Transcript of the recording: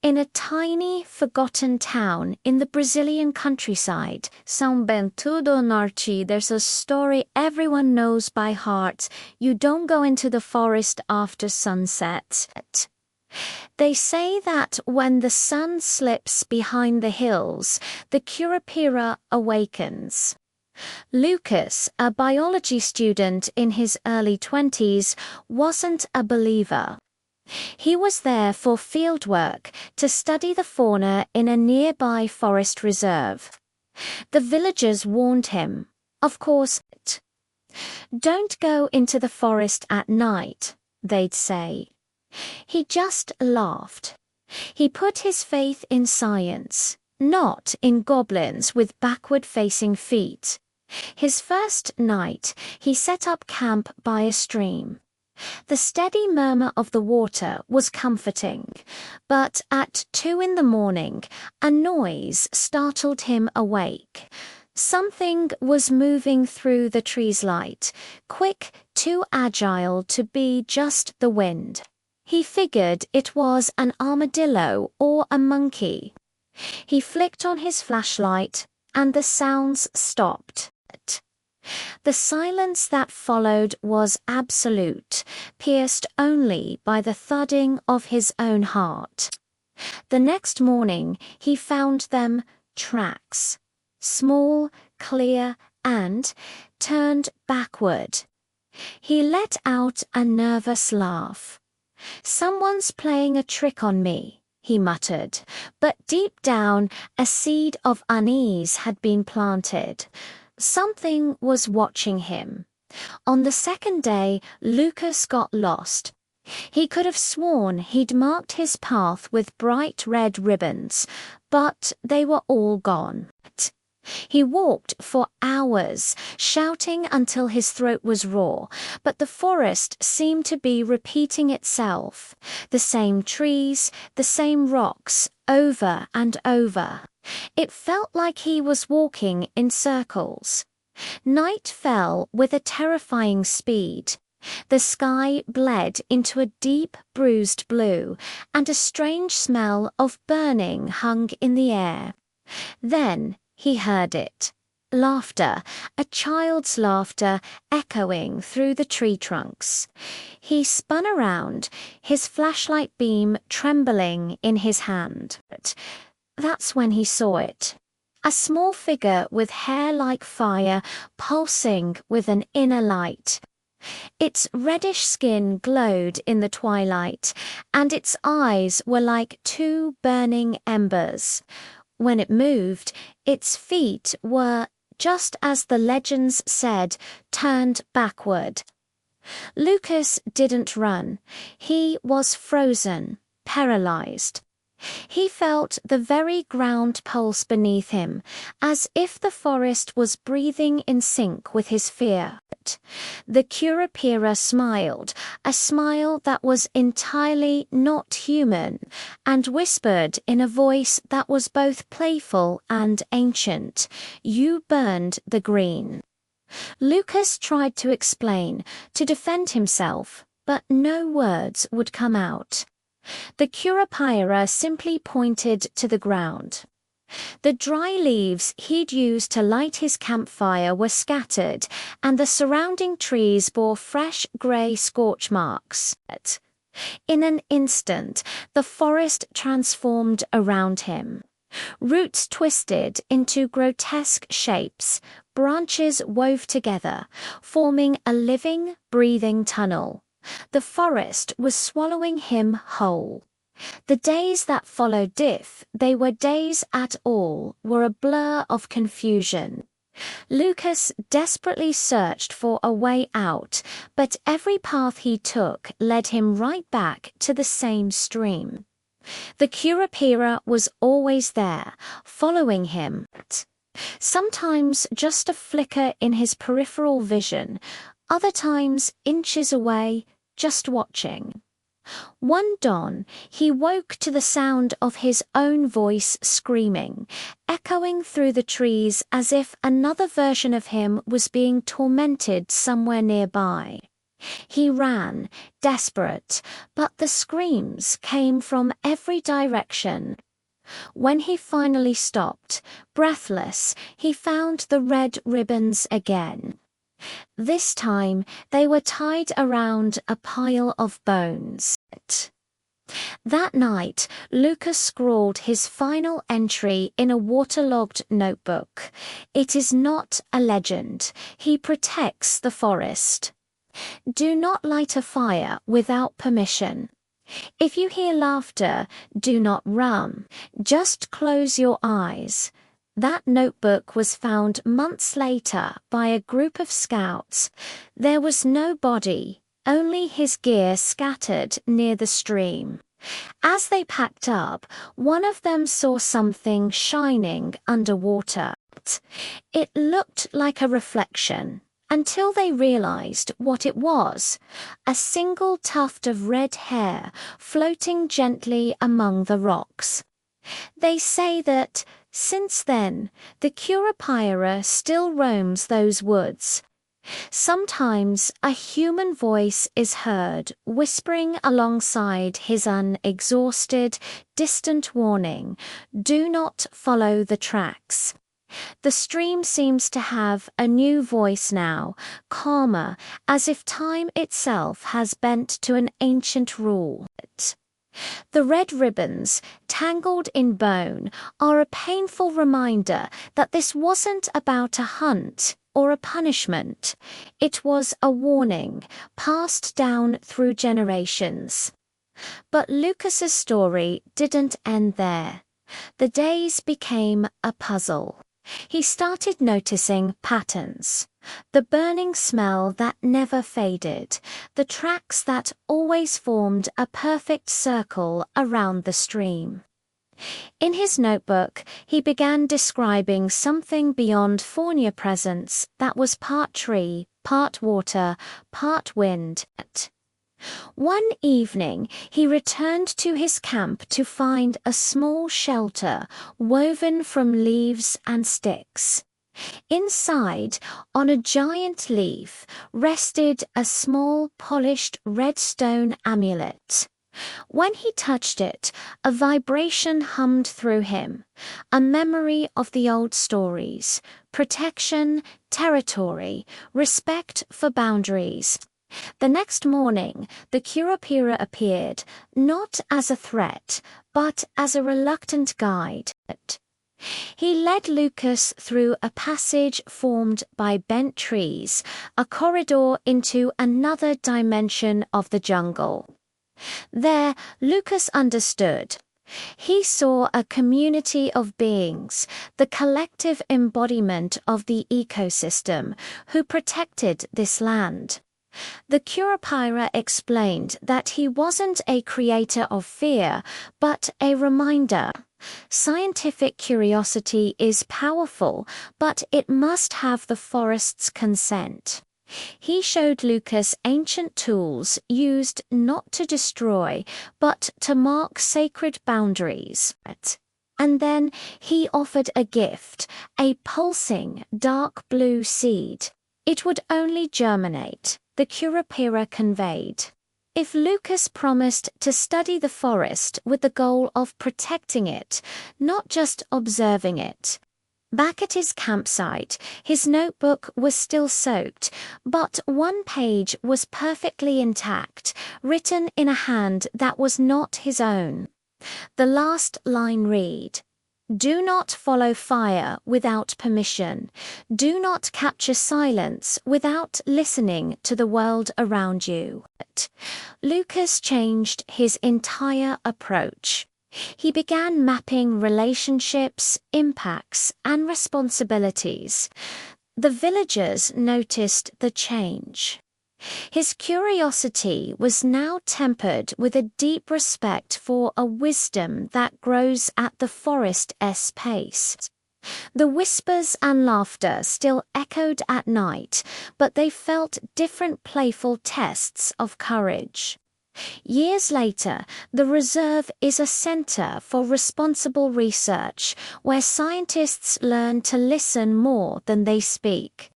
In a tiny, forgotten town in the Brazilian countryside, São Bento do Norte, there's a story everyone knows by heart. You don't go into the forest after sunset. They say that when the sun slips behind the hills, the Curupira awakens. Lucas, a biology student in his early 20s, wasn't a believer. He was there for fieldwork to study the fauna in a nearby forest reserve. The villagers warned him, of course, don't go into the forest at night, they'd say. He just laughed. He put his faith in science, not in goblins with backward-facing feet. His first night, he set up camp by a stream. The steady murmur of the water was comforting, but at 2 a.m, a noise startled him awake. Something was moving through the tree's light, quick, too agile to be just the wind. He figured it was an armadillo or a monkey. He flicked on his flashlight, and the sounds stopped. The silence that followed was absolute, pierced only by the thudding of his own heart. The next morning he found them tracks, small, clear, and turned backward. He let out a nervous laugh. "Someone's playing a trick on me," he muttered, but deep down a seed of unease had been planted. Something was watching him. On the second day, Lucas got lost. He could have sworn he'd marked his path with bright red ribbons, but they were all gone. He walked for hours, shouting until his throat was raw, but the forest seemed to be repeating itself. The same trees, the same rocks, over and over. It felt like he was walking in circles. Night fell with a terrifying speed. The sky bled into a deep, bruised blue, and a strange smell of burning hung in the air. Then he heard it. Laughter, a child's laughter, echoing through the tree trunks. He spun around, his flashlight beam trembling in his hand. That's when he saw it. A small figure with hair like fire, pulsing with an inner light. Its reddish skin glowed in the twilight, and its eyes were like 2 burning embers. When it moved, its feet were, just as the legends said, turned backward. Lucas didn't run. He was frozen, paralyzed. He felt the very ground pulse beneath him, as if the forest was breathing in sync with his fear. The Curupira smiled, a smile that was entirely not human, and whispered in a voice that was both playful and ancient, "You burned the green." Lucas tried to explain, to defend himself, but no words would come out. The Curupira simply pointed to the ground. The dry leaves he'd used to light his campfire were scattered, and the surrounding trees bore fresh grey scorch marks. In an instant, the forest transformed around him. Roots twisted into grotesque shapes, branches wove together, forming a living, breathing tunnel. The forest was swallowing him whole. The days that followed, if they were days at all, were a blur of confusion. Lucas desperately searched for a way out, but every path he took led him right back to the same stream. The Curupira was always there, following him. Sometimes just a flicker in his peripheral vision, other times inches away, just watching. One dawn, he woke to the sound of his own voice screaming, echoing through the trees as if another version of him was being tormented somewhere nearby. He ran, desperate, but the screams came from every direction. When he finally stopped, breathless, he found the red ribbons again. This time, they were tied around a pile of bones. That night, Lucas scrawled his final entry in a waterlogged notebook. It is not a legend. He protects the forest. Do not light a fire without permission. If you hear laughter, do not run. Just close your eyes. That notebook was found months later by a group of scouts. There was no body, only his gear scattered near the stream. As they packed up, one of them saw something shining underwater. It looked like a reflection, until they realized what it was: a single tuft of red hair floating gently among the rocks. They say that, since then, the Curupira still roams those woods. Sometimes a human voice is heard whispering alongside his unexhausted, distant warning, "Do not follow the tracks." The stream seems to have a new voice now, calmer, as if time itself has bent to an ancient rule. The red ribbons, tangled in bone, are a painful reminder that this wasn't about a hunt or a punishment. It was a warning, passed down through generations. But Lucas's story didn't end there. The days became a puzzle. He started noticing patterns. The burning smell that never faded, the tracks that always formed a perfect circle around the stream. In his notebook, he began describing something beyond fauna presence that was part tree, part water, part wind. One evening, he returned to his camp to find a small shelter woven from leaves and sticks. Inside, on a giant leaf, rested a small polished red stone amulet. When he touched it, a vibration hummed through him, a memory of the old stories: protection, territory, respect for boundaries. The next morning, the Curupira appeared, not as a threat, but as a reluctant guide. He led Lucas through a passage formed by bent trees, a corridor into another dimension of the jungle. There, Lucas understood. He saw a community of beings, the collective embodiment of the ecosystem, who protected this land. The Curupira explained that he wasn't a creator of fear, but a reminder. Scientific curiosity is powerful, but it must have the forest's consent. He showed Lucas ancient tools used not to destroy, but to mark sacred boundaries. And then he offered a gift, a pulsing, dark blue seed. It would only germinate, the Curupira conveyed, if Lucas promised to study the forest with the goal of protecting it, not just observing it. Back at his campsite, his notebook was still soaked, but one page was perfectly intact, written in a hand that was not his own. The last line read, "Do not follow fire without permission. Do not capture silence without listening to the world around you." Lucas changed his entire approach. He began mapping relationships, impacts, and responsibilities. The villagers noticed the change. His curiosity was now tempered with a deep respect for a wisdom that grows at the forest's pace. The whispers and laughter still echoed at night, but they felt different playful tests of courage. Years later, the reserve is a center for responsible research, where scientists learn to listen more than they speak.